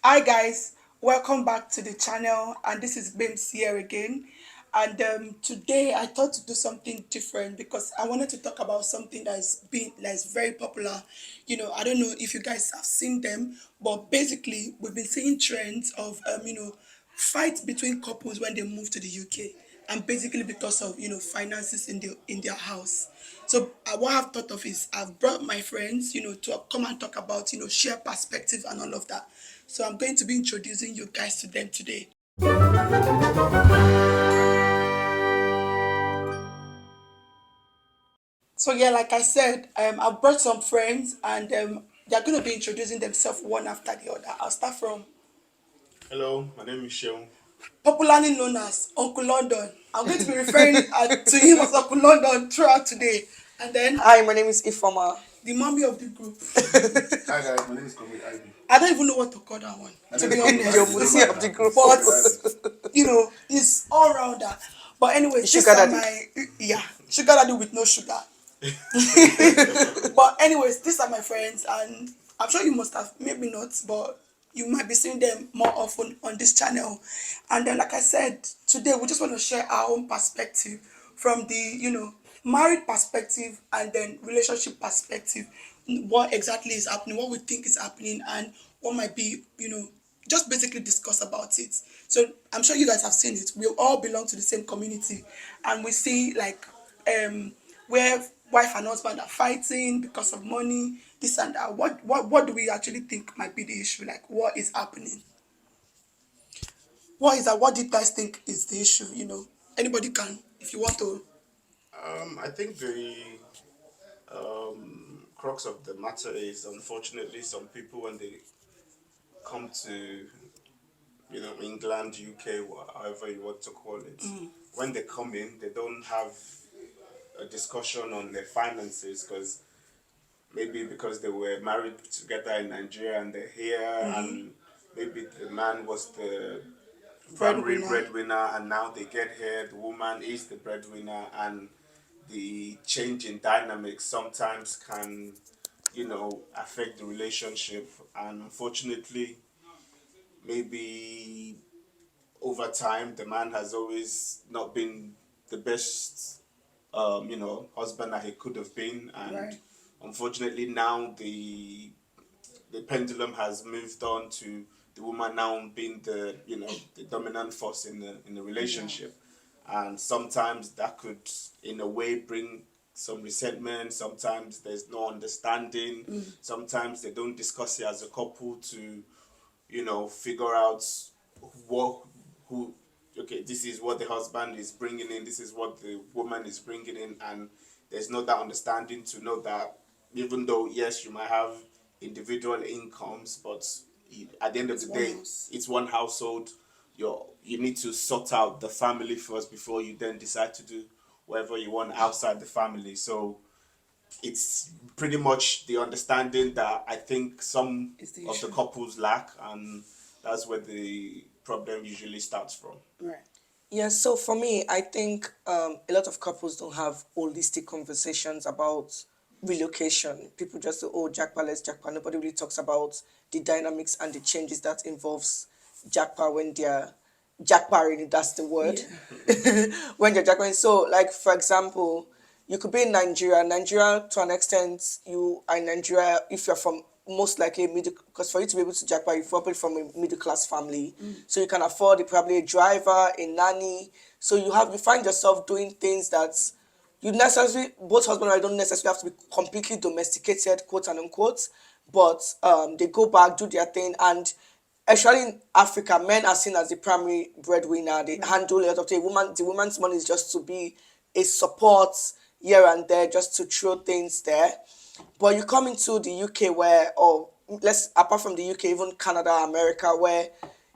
Hi guys, welcome back to the channel, and this is Bims here again. And today I thought to do something different because I wanted to talk about something that's very popular. I don't know if you guys have seen them, but basically we've been seeing trends of fights between couples when they move to the UK, and basically because of finances in their house. So what I've thought of is I've brought my friends, to come and talk about share perspective and all of that. So I'm going to be introducing you guys to them today. So yeah, like I said, I've brought some friends, and they're going to be introducing themselves one after the other. I'll start from Hello, my name is Sheung. popularly known as Uncle London. I'm going to be referring to him as Uncle London throughout today. And then Hi, my name is Ifoma. the mommy of the group. Hi guys, my name is Comrade Ivy. I don't even know what to call that one, My to name be is Comrade Your Ivy. honest. Don't Musi mind of the her. group. But Comrade Ivy. he's all rounder. But anyways, these Sugar are daddy. my sugar daddy with no sugar. But anyways, these are my friends, and I'm sure you must have, maybe not, but you might be seeing them more often on this channel. And then, like I said, today we just want to share our own perspective from the married perspective and then relationship perspective. What exactly is happening, what we think is happening, and what might be just basically discuss about it. So I'm sure you guys have seen it. We all belong to the same community, and we see like where wife and husband are fighting because of money, this and that. What do we actually think might be the issue? Like, what is happening? What is that? What do you guys think is the issue? Anybody can, if you want to. I think the crux of the matter is, unfortunately, some people when they come to England, UK, however you want to call it, when they come in, they don't have a discussion on their finances because they were married together in Nigeria and they're here, and maybe the man was the primary Breadwinner. breadwinner, and now they get here, the woman is the breadwinner, and the change in dynamics sometimes can affect the relationship. And unfortunately, maybe over time the man has always not been the best husband that he could have been, and Right. unfortunately now the pendulum has moved on to the woman now being the dominant force in the Yeah. relationship, and sometimes that could in a way bring some resentment. Sometimes there's no understanding. Sometimes they don't discuss it as a couple to figure out what who okay, this is what the husband is bringing in, this is what the woman is bringing in, and there's no that understanding to know that even though yes you might have individual incomes, but at the end of It's the one day house. it's one household. You need to sort out the family first before you then decide to do whatever you want outside the family. So it's pretty much the understanding that I think some Is the of the issue. couples lack, and that's where the problem usually starts from. Right. Yeah, so for me, I think a lot of couples don't have holistic conversations about relocation. People just say, oh, Jackpot, let's Jackpot. Nobody really talks about the dynamics and the changes that involves Jackpot when they're Jackparing, that's the word. Yeah. When they're Jackparing. So, like, for example, you could be in Nigeria. Nigeria, to an extent, you are in Nigeria if you're from most likely a middle, because for you to be able to jackpot, you're probably from a middle class family, so you can afford it, probably a driver, a nanny. So you find yourself doing things that you necessarily both husband and wife don't necessarily have to be completely domesticated, quote and unquote, but they go back, do their thing, and especially in Africa, men are seen as the primary breadwinner. They Right. handle a lot of things. The woman's money is just to be a support here and there, just to throw things there. But you come into the UK where, or let's apart from the UK, even Canada, America, where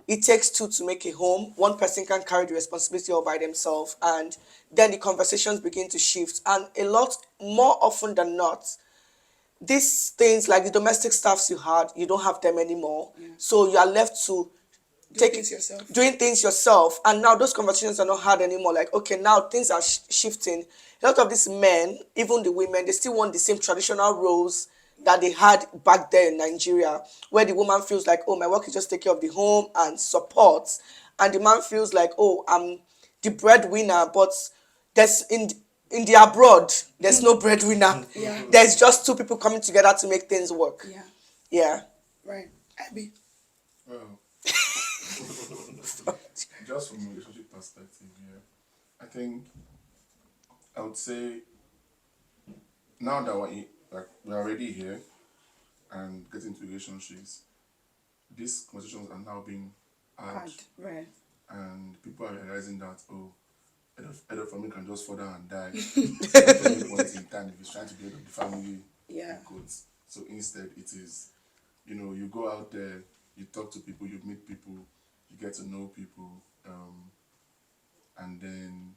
it takes two to make a home. One person can carry the responsibility all by themselves, and then the conversations begin to shift. And a lot more often than not, these things like the domestic staffs you had, you don't have them anymore. Yeah. So you are left to Do take things yourself. doing things yourself, and now those conversations are not hard anymore. Like, okay, now things are shifting. A lot of these men, even the women, they still want the same traditional roles, that they had back there in Nigeria, where the woman feels like, oh, my work is just take care of the home and support, and the man feels like, oh, I'm the breadwinner, but there's in the abroad, there's no breadwinner. Yeah. There's just two people coming together to make things work. Yeah. Yeah. Right. Abby. Well, just from a relationship perspective, yeah, I think I would say now that we're already here and getting into relationships, these conversations are now being had, Right. and people are realizing that head of family can just fall down and die at any point in time if he's trying to get of the family Yeah. goods. So instead, it is, you go out there, you talk to people, you meet people, you get to know people, and then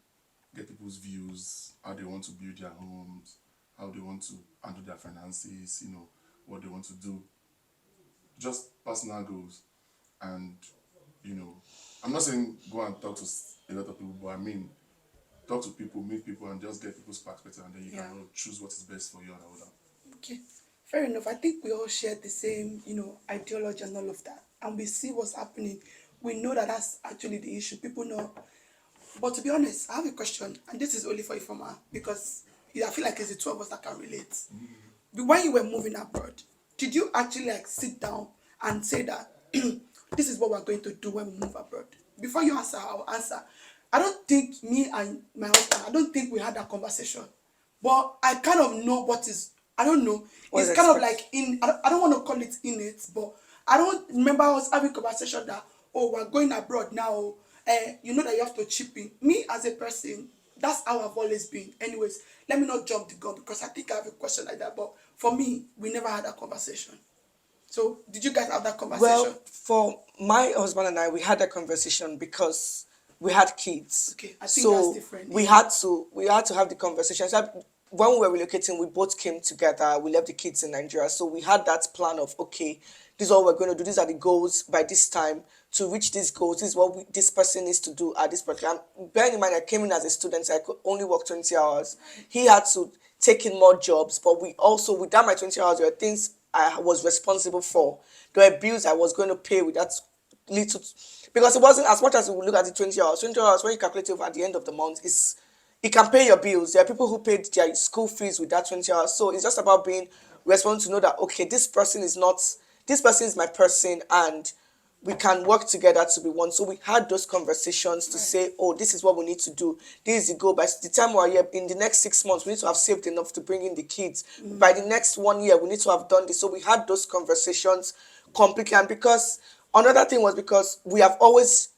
get people's views, how they want to build their homes, how they want to handle their finances, what they want to do, just personal goals. And, I'm not saying go and talk to a lot of people, but I mean, talk to people, meet people, and just get people's perspective, and then you Yeah. can choose what is best for you and all that. Okay. Fair enough. I think we all share the same, ideology and all of that. And we see what's happening. We know that that's actually the issue. People know. But to be honest, I have a question, and this is only for Ifoma, because I feel like it's the two of us that can relate. When you were moving abroad, did you actually like sit down and say that this is what we're going to do when we move abroad? Before you answer, I'll answer. I don't think me and my husband, I don't think we had that conversation. But I kind of know what is, I don't know. What It's is kind of expect- like I don't want to call it in it, but I don't remember us having conversation that, oh, we're going abroad now. You know that you have to chip in. Me as a person, that's how I've always been. Anyways, let me not jump the gun because I think I have a question like that. But for me, we never had that conversation. So did you guys have that conversation? Well, for my husband and I, we had a conversation because we had kids. Okay, I think that's So different, we yeah. had to have the conversation. So when we were relocating, we both came together. We left the kids in Nigeria, so we had that plan of, okay, this is what we're going to do. These are the goals by this time. To reach these goals, this is what this person needs to do at this particular. Bearing in mind, I came in as a student, so I could only work 20 hours. He had to take in more jobs, but we also, without my 20 hours, there were things I was responsible for. There were bills I was going to pay with that little, because it wasn't as much as we look at the 20 hours. 20 hours, when you calculate it at the end of the month, is it can pay your bills. There are people who paid their school fees with that 20 hours. So it's just about being responsible to know that, okay, this person is my person, and we can work together to be one. So we had those conversations to say, oh, this is what we need to do. This is the goal. By the time we're here, in the next 6 months, we need to have saved enough to bring in the kids. By the next 1 year, we need to have done this. So we had those conversations completely. And because another thing was because we have always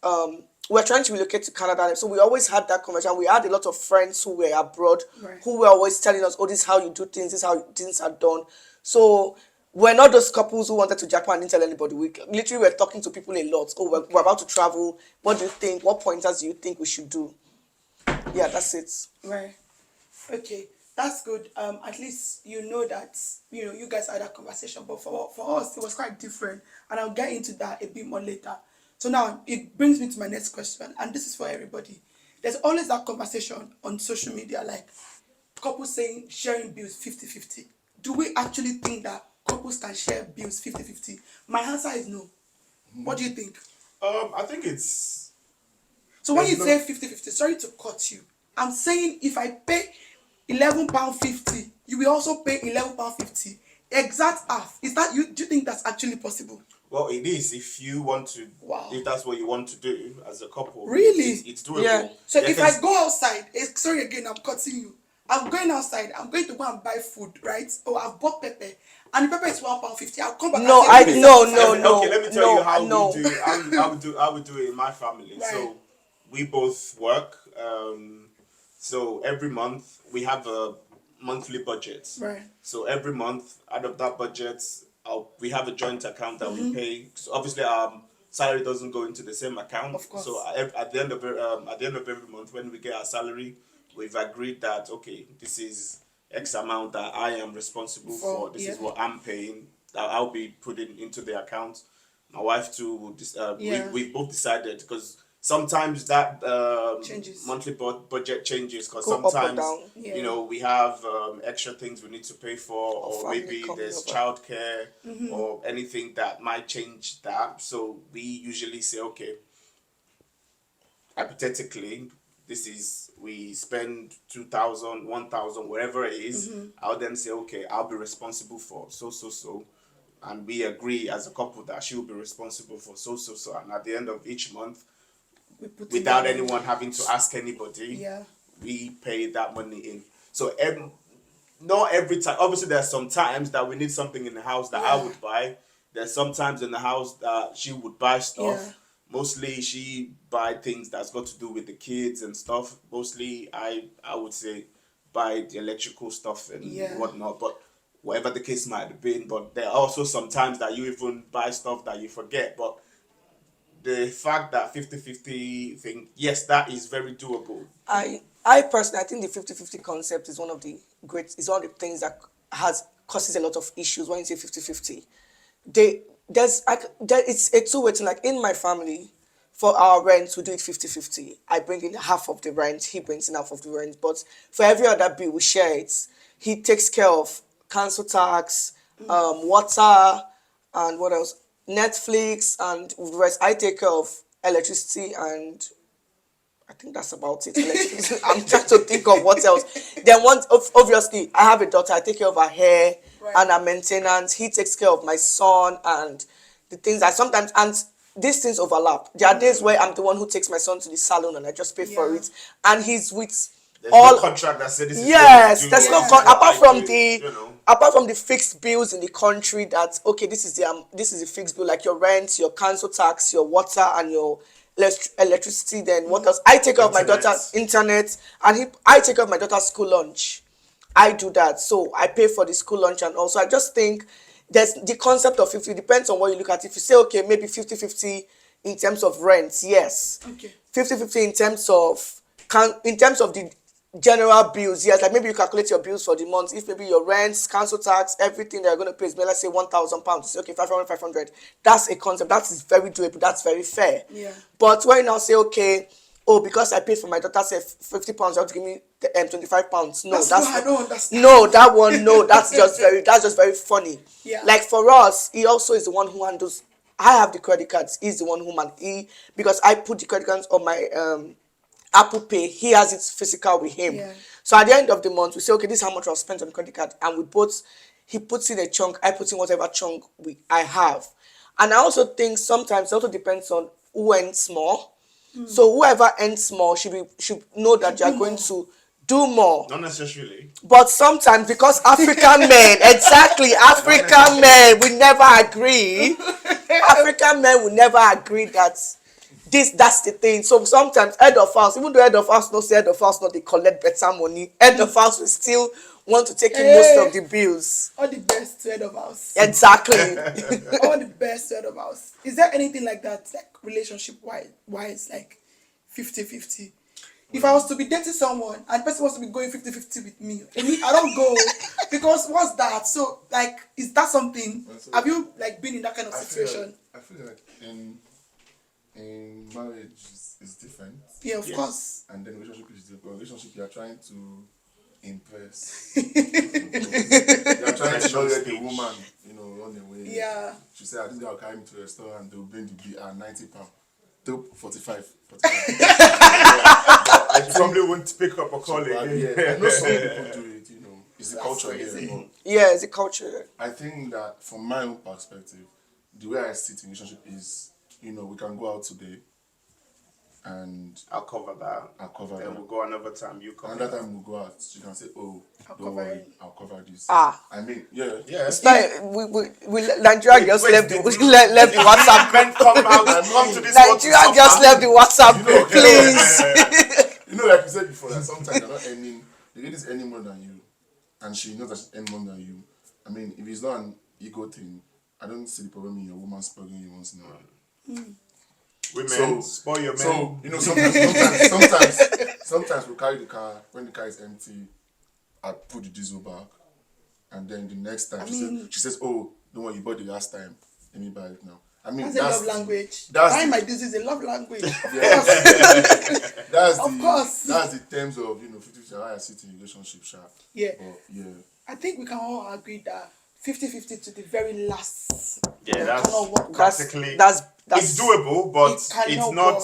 we're trying to relocate to Canada. So we always had that conversation. We had a lot of friends who were abroad, Right. who were always telling us, oh, this is how you do things, this is how things are done. So we're not those couples who wanted to Japan and didn't tell anybody. We literally were talking to people a lot. Oh, we're about to travel. What do you think? What pointers do you think we should do? Yeah, that's it. Right. Okay, that's good. At least you know that you guys had that conversation. But for us, it was quite different, and I'll get into that a bit more later. So now it brings me to my next question, and this is for everybody. There's always that conversation on social media, like couples saying sharing bills 50-50. Do we actually think that couples can share bills 50-50? My answer is no. What do you think? I think it's So when there's you no say 50-50, sorry to cut you. I'm saying if I pay £11.50, you will also pay £11.50. Exact half. Is that you? Do you think that's actually possible? well, it is if you want to. Wow. If that's what you want to do as a couple, Really? it's doable. Yeah. So There if can I go outside, sorry again, I'm cutting you. I'm going outside. I'm going to go and buy food, right? Oh, I've bought pepper, and the pepper is £1.50. I'll come back No, and say, I "Give me no 75." no Okay, let me tell you no how no. we do. I would do it in my family. Right. So we both work. So every month we have a monthly budget. Right. So every month, out of that budget, we have a joint account that Mm-hmm. we pay. So obviously, salary doesn't go into the same account. Of course. So at the end of every month, when we get our salary, we've agreed that okay, this is X amount that I am responsible for. This is yeah. what I'm paying. That I'll be putting into the account. My wife too. Yeah. We've both decided because sometimes that Changes. monthly budget changes because Go up or sometimes down. Yeah. we have extra things we need to pay for, Or or family maybe coming there's over. childcare or anything that might change that. So we usually say, okay, hypothetically, this is we spend 2,000, 1,000, wherever it is. I'll then say, okay, I'll be responsible for so, and we agree as a couple that she will be responsible for so, and at the end of each month, We put it without down. anyone having to ask anybody, Yeah. we pay that money in. So not every time. Obviously, there's some times that we need something in the house that I Yeah. would buy. There's sometimes in the house that she would buy stuff. Yeah. Mostly, she buy things that's got to do with the kids and stuff. Mostly, I would say buy the electrical stuff and Yeah. whatnot. But whatever the case might have been, but there are also some times that you even buy stuff that you forget. But the fact that 50-50 thing, yes, that is very doable. I personally, I think the 50-50 concept is one of the is one of the things that has causes a lot of issues when you say 50-50. It's a two-way thing. Like in my family, for our rent, we do it 50-50. I bring in half of the rent, he brings in half of the rent. But for every other bill, we share it. He takes care of council tax, water, and what else? Netflix, and the rest. I take care of electricity, and I think that's about it. Electricity. I'm trying to think of what else. Then obviously, I have a daughter. I take care of her hair Right. and her maintenance. He takes care of my son and the things that sometimes, and these things overlap. There are days where I'm the one who takes my son to the salon and I just pay for Yeah. it, and he's with There's all. no contract that said this is what you Yes, do. there's This no is Yeah. what apart I from do. the You know. apart from the fixed bills in the country. That okay, this is a fixed bill, like your rent, your council tax, your water, and your electricity. Then what else? I take care of my Internet. daughter's internet, and I take care of my daughter's school lunch. I do that, so I pay for the school lunch, and also I just think there's the concept of 50 depends on what you look at. If you say okay, maybe 50-50 in terms of rent, yes. Okay. 50-50 in terms of in terms of the general bills, yes. Like maybe you calculate your bills for the month. If maybe your rents, council tax, everything that you're going to pay is maybe, let's say, £1,000. Okay, 500. That's a concept that is very doable. That's very fair. Yeah. But when you now say okay, oh, because I paid for my daughter, say £50, you have to give me £25. No, That's that's what I not. don't understand. No, that one, no, that's just very funny. Yeah. Like for us, he also is the one who handles. I have the credit cards. He's the one who because I put the credit cards on my Apple Pay. He has it physical with him. Yeah. So at the end of the month, we say, okay, this is how much I've spent on credit card, and he puts in a chunk, I put in whatever chunk I have. And I also think sometimes it also depends on who earns more. So whoever earns more should know that you are do going more. to do more. Not necessarily. But sometimes, because African men, exactly, African men, we never agree. African men will never agree that that's the thing. So sometimes head of house, even though head of house knows head of house not they collect better money, head of house will still want to take in most of the bills. All the best to head of house. Exactly. All the best to head of house. Is there anything like that, like relationship wise, like 50-50? If I was to be dating someone and the person wants to be going 50-50 with me, I don't go because what's that? So like, is that something? Have you like been in that kind of situation? I feel like in marriage is different, Yeah, of Yes. course. and then relationship is different. Relationship, you are trying to impress. You are trying to not let the Stage. woman, run away. Yeah. She said, I think I'll carry me to a restaurant. They will bring the bill at £90. Till 45. I probably won't pick up a call Yeah, again. I know some people do it. It's the That's culture crazy. here. But Yeah, it's a culture. I think that from my own perspective, the way I see it in relationship is, we can go out today and I'll cover that. I'll cover Then that. we'll go another time. You cover Another that. time we'll go out, she can say, oh, I'll don't cover worry, it. I'll cover this. I mean, Yeah. It's like we Nigerian girls left the did left the WhatsApp. Men come out, come to this world to Nigerian girls suffer. left the WhatsApp group, please. Like you said before, that sometimes you're not earning, the lady's earning more than you, and she knows that she's earning more than you. I mean, if it's not an ego thing, I don't see the problem in your woman spoiling you once in a while. Women, spoil your men. So, sometimes we carry the car, when the car is empty, I put the diesel back, and then the next time she says, oh, don't worry, you bought the last time, let me buy it now. I mean, That's a love language. That's Buying the, my disease is a love language. Of yeah, course. that's Of the course. that's the terms of 50-50 how I see it in relationship, sha. Yeah. But yeah, I think we can all agree that 50-50 to the very last. Yeah, It that's cannot work. practically. that's It's doable, but It it's cannot not. work.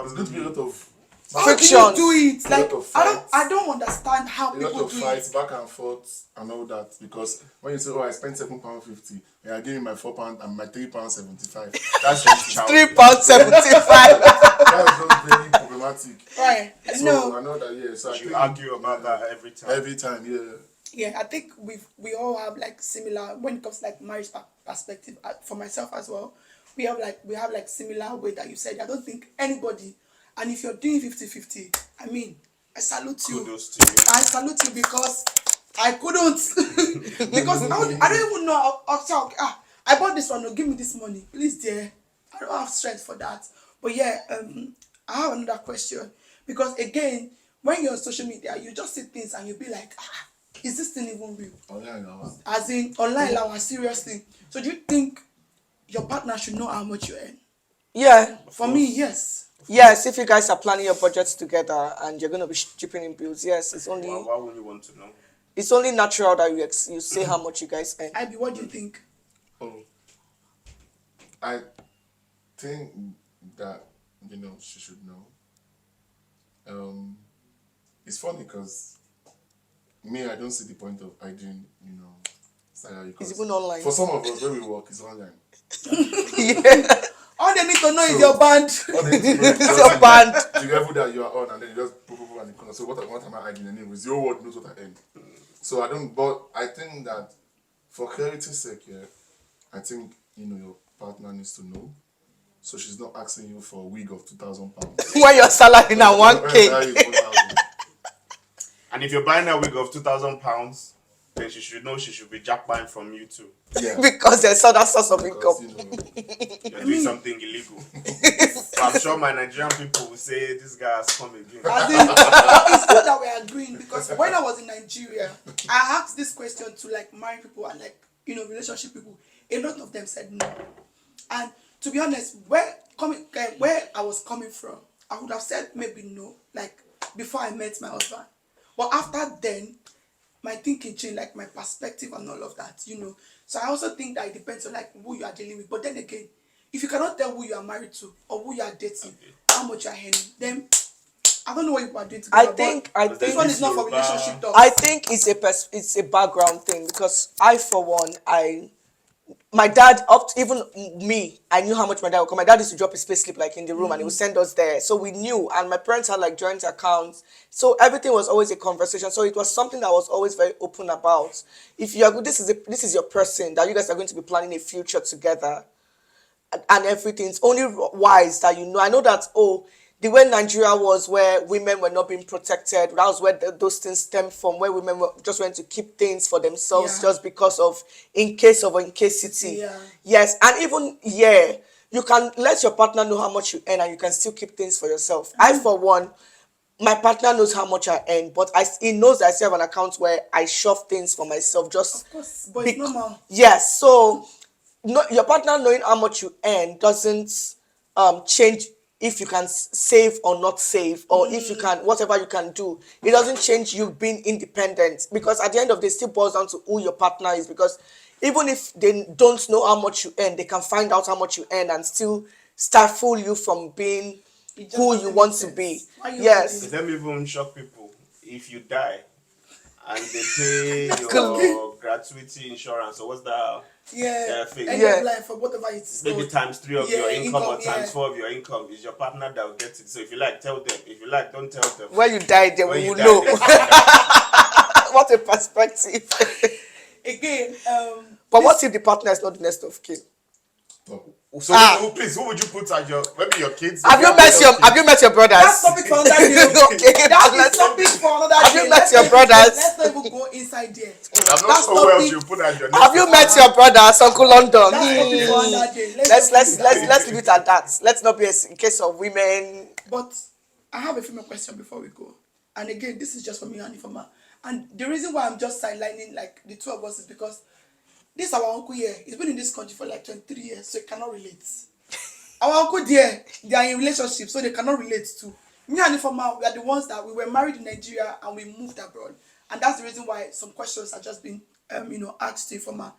it's going to be a lot of How do you do frictions. it? a Like, lot of I don't fights. I don't understand how A lot people of do fights it. back and forth and all that, because when you say, "Oh, I spent £7.50, and you're giving my £4 and my £3.75," that's just childish. £3.75. That's just very problematic. Right. So No. I know that, yeah. So I You think argue about that every time. every time, yeah. Yeah, I think we all have like similar when it comes to like marriage perspective. For myself as well, we have like similar way that you said. I don't think anybody, and if you're doing 50-50, I mean, I salute you. Kudos to you. I salute you because I couldn't because I don't even know. I'll say, okay, I bought this one. No, give me this money, please, dear. I don't have strength for that. But yeah, I have another question because again, when you're on social media, you just see things and you'll be like, is this thing even real? Online now. As in online, like seriously. So do you think your partner should know how much you earn? Yeah. For me, yes. Yes, if you guys are planning your budgets together and you're going to be chipping in bills, yes, Why would you want to know? it's only natural that you say how much you guys earn. Ivy, what do you think? Oh, I think that she should know. It's funny because me, I don't see the point of hiding, salary. It's 'Cause even online. for some of us, where we work, it's online. Yeah. All they need to know is So- your band. All they need to know is It's your band. the level that you are on, and then you just put and the corner. So what am I hiding anyways? Your word knows what I earn. So I don't. But I think that for clarity's sake, yeah, I think your partner needs to know. So she's not asking you for a wig of £2,000. When your salary now When your 1K. salary is 1,000. And if you're buying a wig of £2,000, then she should know she should be jackbuying from you too. Yeah. Because there's other source of Because income. You're doing something illegal. But I'm sure my Nigerian people will say this guy has come again. As in, it's good that we're agreeing because when I was in Nigeria, I asked this question to like married people and like relationship people. A lot of them said no. And to be honest, where I was coming from, I would have said maybe no, like before I met my husband. But after then, my thinking changed, like my perspective and all of that. So I also think that it depends on like who you are dealing with. But then again, if you cannot tell who you are married to or who you are dating, how much you are earning, then I don't know what you are doing together. I think this one is not for relationship talk. I think it's a background thing because I for one my dad even me, I knew how much my dad would come. My dad used to drop his pay slip like in the room and he would send us there. So we knew, and my parents had like joint accounts. So everything was always a conversation. So it was something that I was always very open about. If you are good, this is your person that you guys are going to be planning a future together and everything. It's only wise that I know that the way Nigeria was, where women were not being protected, that was where those things stem from, where women were just went to keep things for themselves Yeah. just because of in case city. Yeah. Yes, and even you can let your partner know how much you earn and you can still keep things for yourself. I for one, my partner knows how much I earn, but he knows that I still have an account where I shove things for myself just Of course, but it's normal. Yes, so no, your partner knowing how much you earn doesn't change if you can save or not save, or if you can whatever you can do. It doesn't change you being independent, because at the end of the day, it still boils down to who your partner is. Because even if they don't know how much you earn, they can find out how much you earn and still stifle you from being It just who you doesn't want make to be. sense. Why you Yes. Let me even shock people. If you die and they pay Okay. your gratuity insurance, or what's that? Fake. End Yeah. of life or whatever it's Maybe called. times 3 of your income, or yeah. times 4 of your income is your partner that will get it. So if you like, tell them. If you like, don't tell them. When you die, then When we you will die, know. then- What a perspective. Again, But what if the partner is not the next of kin? So please, who would you put as maybe your kids? Have you met your brothers? that's topic for another day. Okay, That is let's- topic for another Have day. you met your brothers? Let's not even go inside there. I'm not That's sure who else topic. you put as your Have you met your brothers, Uncle London? That's topic for another day. Let's leave it at that. Let's not be a case of women. But I have a few more questions before we go. And again, this is just for me and Ifama. And the reason why I'm just sidelining like the two of us is because This our uncle here. He's been in this country for like 23 years, so he cannot relate. Our uncle there, they are in relationship, so they cannot relate to. Me and Ifoma, we are the ones that we were married in Nigeria and we moved abroad. And that's the reason why some questions are just being asked to Ifoma.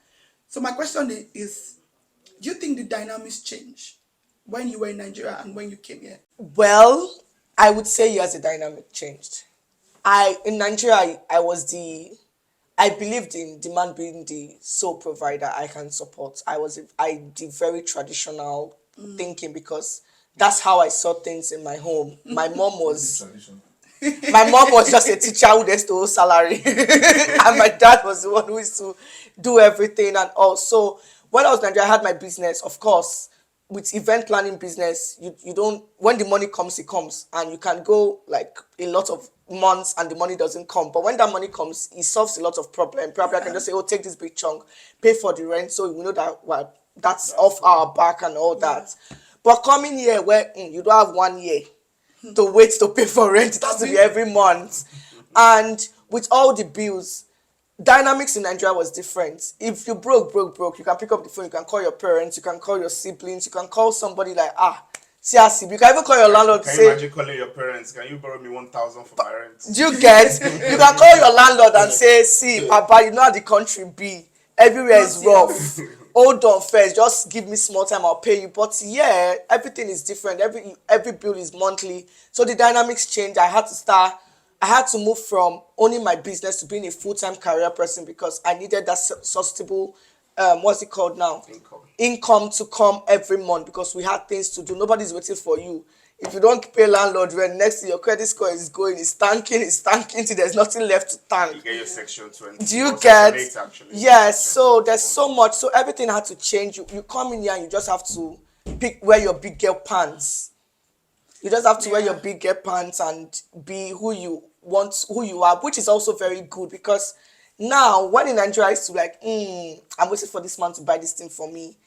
So my question is, do you think the dynamics change when you were in Nigeria and when you came here? Well, I would say yes, the dynamic changed. I in Nigeria, I was I believed in the man being the sole provider I can support. I did very traditional thinking because that's how I saw things in my home. What's the tradition? My mom was just a teacher who just stole salary, and my dad was the one who used to do everything. And also, when I was in Nigeria, I had my business, of course. With event planning business, you don't, when the money comes, it comes, and you can go like a lot of months and the money doesn't come. But when that money comes, it solves a lot of problem. Probably I can just say, oh, take this big chunk, pay for the rent, so we know that, well, that's off our back and all that. But coming here where you don't have 1 year to wait to pay for rent. It has to be every month. And with all the bills, dynamics in Nigeria was different. If you broke, you can pick up the phone, you can call your parents, you can call your siblings, you can call somebody like, CRC. You can even call your landlord to Can you say, imagine calling your parents? Can you borrow me 1,000 for my rent? do you get? You can call your landlord and say, see, Papa, you know how the country be. Everywhere is rough. Hold on first, just give me small time, I'll pay you. But yeah, everything is different. Every bill is monthly. So the dynamics change. I had to move from owning my business to being a full-time career person because I needed that sustainable, what's it called now? Income to come every month because we had things to do. Nobody's waiting for you. If you don't pay landlord rent, next thing your credit score is going, it's tanking till there's nothing left to tank. You get your section 20. Do you or get? Section 8 actually. Yes, Section so 21. there's so much. So everything had to change. You come in here and you just have to wear your big girl pants. You just have to wear your big girl pants and be who you want, who you are, which is also very good because now when in Nigeria I used to like, I'm waiting for this man to buy this thing for me.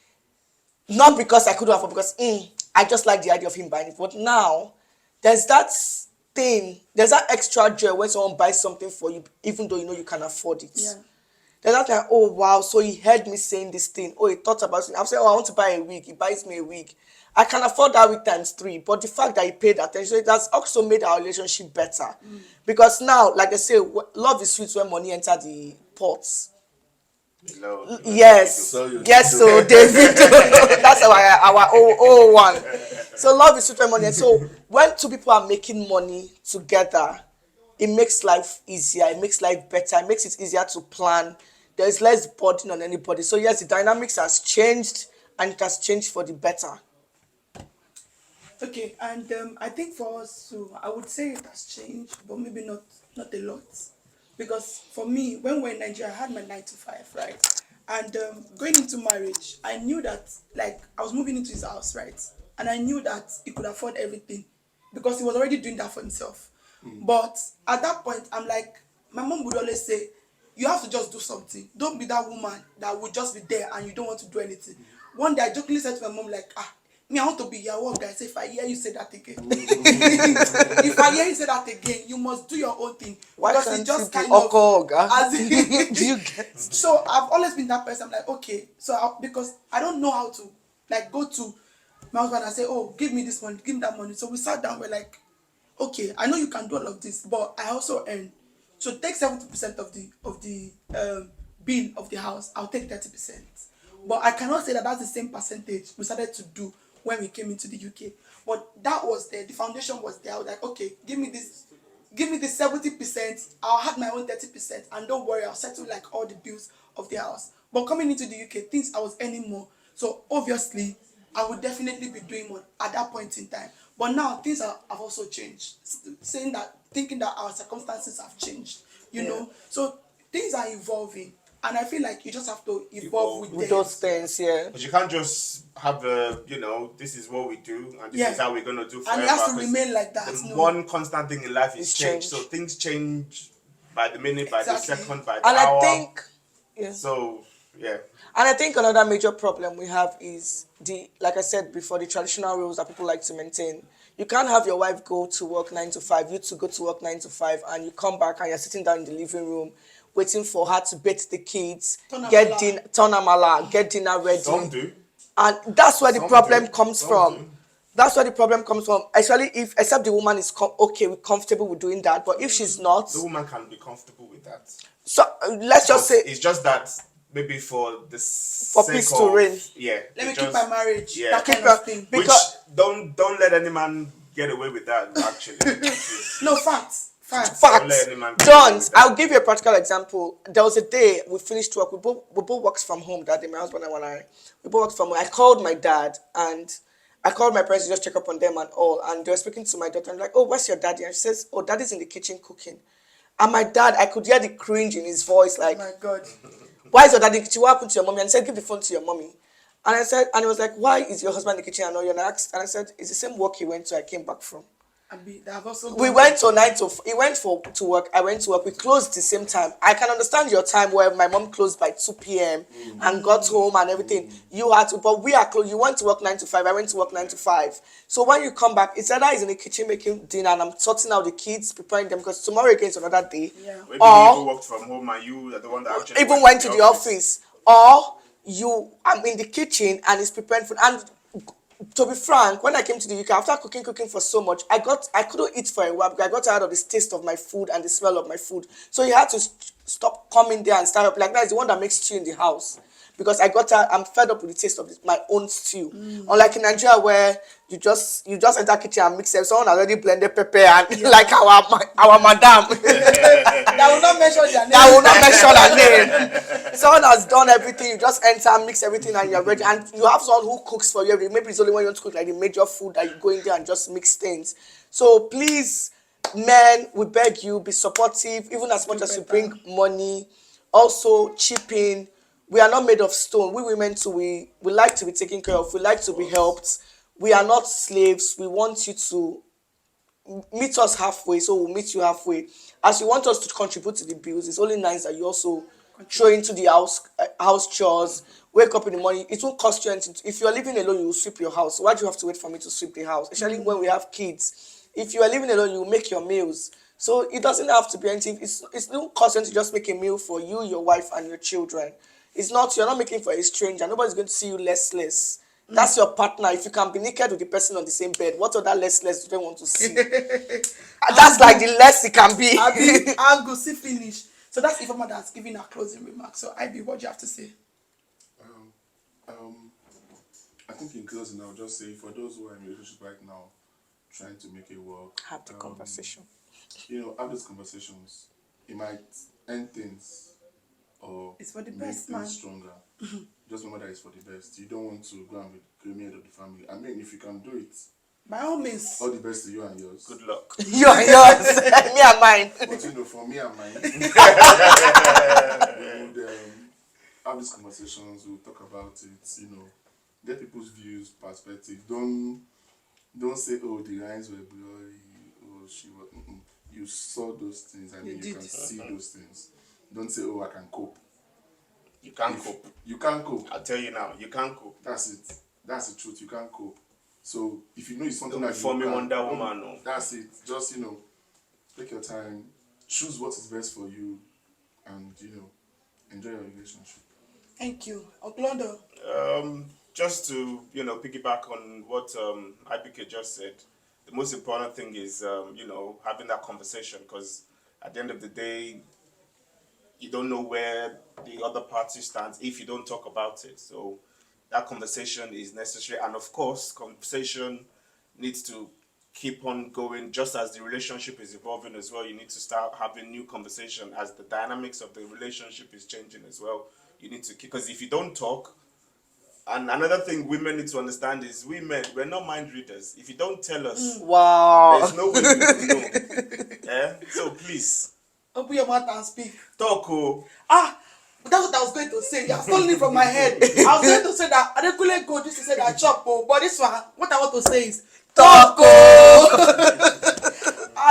Not because I couldn't afford, because I just like the idea of him buying it. But now, there's that there's that extra joy when someone buys something for you, even though you know you can afford it. Yeah. There's that like, oh wow, so he heard me saying this thing. Oh, he thought about it. I'm saying, oh, I want to buy a wig. He buys me a wig. I can afford that wig times 3. But the fact that he paid attention, it has also made our relationship better. Because now, like I say, love is sweet when money enter the pots. Hello. Yes, yes. So David, that's our one. So love is sweet money. And so when two people are making money together, it makes life easier. It makes life better. It makes it easier to plan. There is less burden on anybody. So yes, the dynamics has changed, and it has changed for the better. Okay, and I think for us too, I would say it has changed, but maybe not a lot, because for me, when we're in Nigeria, I had my 9 to 5, right, and going into marriage, I knew that like I was moving into his house, right, and I knew that he could afford everything, because he was already doing that for himself. But at that point, I'm like, my mom would always say, you have to just do something. Don't be that woman that would just be there and you don't want to do anything. One day I jokingly said to my mom, like, me, I want to be your work guy. Say, if I hear you say that again, if I hear you say that again, you must do your own thing. Why Because can't it just you be kind of Okoga? as Do you get? so I've always been that person. I'm like, okay, because I don't know how to like go to my husband and say, oh, give me this money, give me that money. So we sat down, we're like, okay, I know you can do all of this, but I also earn. So take 70% of the bill of the house. I'll take 30%. But I cannot say that that's the same percentage we started to do when we came into the UK. But that was there. The foundation was there. I was like, okay, give me this 70%. I'll have my own 30%, and don't worry, I'll settle like all the bills of the house. But coming into the UK, things I was earning more. So obviously, I would definitely be doing more at that point in time. But now things have also changed. Thinking that our circumstances have changed, you know. So things are evolving, and I feel like you just have to evolve with With them. those things, yeah. But you can't just have this is what we do and this is how we're gonna do forever. And it has to 'cause remain like that. the No. one constant thing in life is It's change. change. So things change by the minute, by the Exactly. second, by the And hour. I think, yeah. So yeah. And I think another major problem we have is like I said before, the traditional rules that people like to maintain. You can't have your wife go to work 9 to 5, you to go to work 9 to 5, and you come back and you're sitting down in the living room waiting for her to bathe the kids, Turn get amala. turn amala, get dinner ready. Some do. And that's where the Some problem do. comes Some from. do. That's where the problem comes from. Especially if, except the woman is okay, comfortable with doing that. But if she's not, The woman can be comfortable with that. so let's But just say it's just that maybe for the for sake peace to of reign. yeah, Let me it keep my just marriage. yeah. That kind Keep of thing. Which because don't let any man get away with that. Actually, No, facts. Facts. Don't let facts. any man get away Don't. with that. I'll give you a practical example. There was a day we finished work. We both worked from home that day. My husband and I. We both worked from home. I called my dad and I called my parents to just check up on them and all. And they were speaking to my daughter. I'm like, "Oh, where's your daddy?" And she says, "Oh, daddy's in the kitchen cooking." And my dad, I could hear the cringe in his voice, Oh like, my God. "Why is your daddy in the kitchen? What happened to your mommy?" And he said, "Give the phone to your mommy." And I said, and he was like, "Why is your husband in the kitchen and all?" And I asked, and I said, "It's the same work he went to. I came back from." They have also We gone went to nine to. He went to work. I went to work. We closed the same time. I can understand your time where my mom closed by 2 p.m. and got home and everything. You had to, but we are closed. You went to work 9 to 5. I went to work 9 to 5. So when you come back, it's either he's in the kitchen making dinner and I'm sorting out the kids, preparing them because tomorrow again is another day. Yeah. Maybe he even Or worked from home and you are the one that actually even went to the office. Or I'm in the kitchen and he's preparing food. And to be frank, when I came to the UK, after cooking for so much, I couldn't eat for a while because I got tired of the taste of my food and the smell of my food. So he had to stop coming there and start up. Like that is the one that makes stew in the house. Because I'm fed up with the taste of my own stew. Unlike in Nigeria where you just enter kitchen and mix it. Someone already blended pepper and like our madam. That will not mention their name. I will not mention her name. Someone has done everything. You just enter, mix everything, and you're ready. And you have someone who cooks for you. Maybe it's only when you want to cook like the major food that you go in there and just mix things. So please, men, we beg you, be supportive, even as much as you bring money. Also, chip in. We are not made of stone. We women too. We like to be taken care of. We like to be helped. We are not slaves. We want you to meet us halfway, so we'll meet you halfway. As you want us to contribute to the bills, it's only nice that you also throw into the house chores, wake up in the morning. It won't cost you anything. If you're living alone, you will sweep your house. Why do you have to wait for me to sweep the house? Especially when we have kids. If you are living alone, you will make your meals. So it doesn't have to be anything. It's no cost to just make a meal for you, your wife, and your children. It's not, you're not making for a stranger. Nobody's going to see you less. That's your partner. If you can be naked with the person on the same bed, what other less do they want to see? That's like the less it can be. I'm going to finish. So that's Ifeoma that's giving her closing remarks. So IB, what do you have to say? Um, um, I think in closing, I'll just say for those who are in a relationship right now, trying to make it work, Have the conversation. have these conversations. It might end things or It's for the make best, things man. stronger. Just remember that it's for the best. You don't want to go and be the head of the family. I mean, if you can do it, By all means. all the best to you and yours. Good luck. You and yours, me and mine. But for me and mine, we would have these conversations. We'll talk about it. Get people's views, perspective. Don't say, "Oh, the lines were blurry." Oh, she was. You saw those things. I mean, you did. can see those things. Don't say, "Oh, I can cope." You can't cope. You can't cope. I'll tell you now, you can't cope. That's it. That's the truth. You can't cope. So if you know it's something Don't that be you forming can, Wonder don't- Woman, no. That's it. Just take your time, choose what is best for you, and enjoy your relationship. Thank you. Oglondo. Just to piggyback on what IPK just said, the most important thing is having that conversation, because at the end of the day, you don't know where the other party stands if you don't talk about it. So that conversation is necessary, and of course, conversation needs to keep on going. Just as the relationship is evolving as well, you need to start having new conversation as the dynamics of the relationship is changing as well. You need to, because if you don't talk, and another thing women need to understand is we're not mind readers. If you don't tell us, Wow. there's no way we will know. Yeah? So please, Open your mouth and speak. talk. Oh. That's what I was going to say. You have stolen it from my head. I was going to say that Adekunle Gold used to say that chop, but this one, what I want to say is Taco.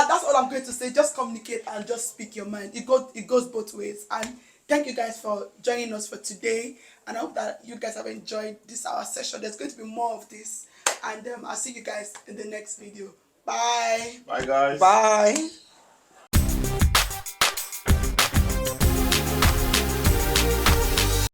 that's all I'm going to say. Just communicate and just speak your mind. It goes both ways. And thank you guys for joining us for today. And I hope that you guys have enjoyed this our session. There's going to be more of this. And I'll see you guys in the next video. Bye. Bye, guys. Bye.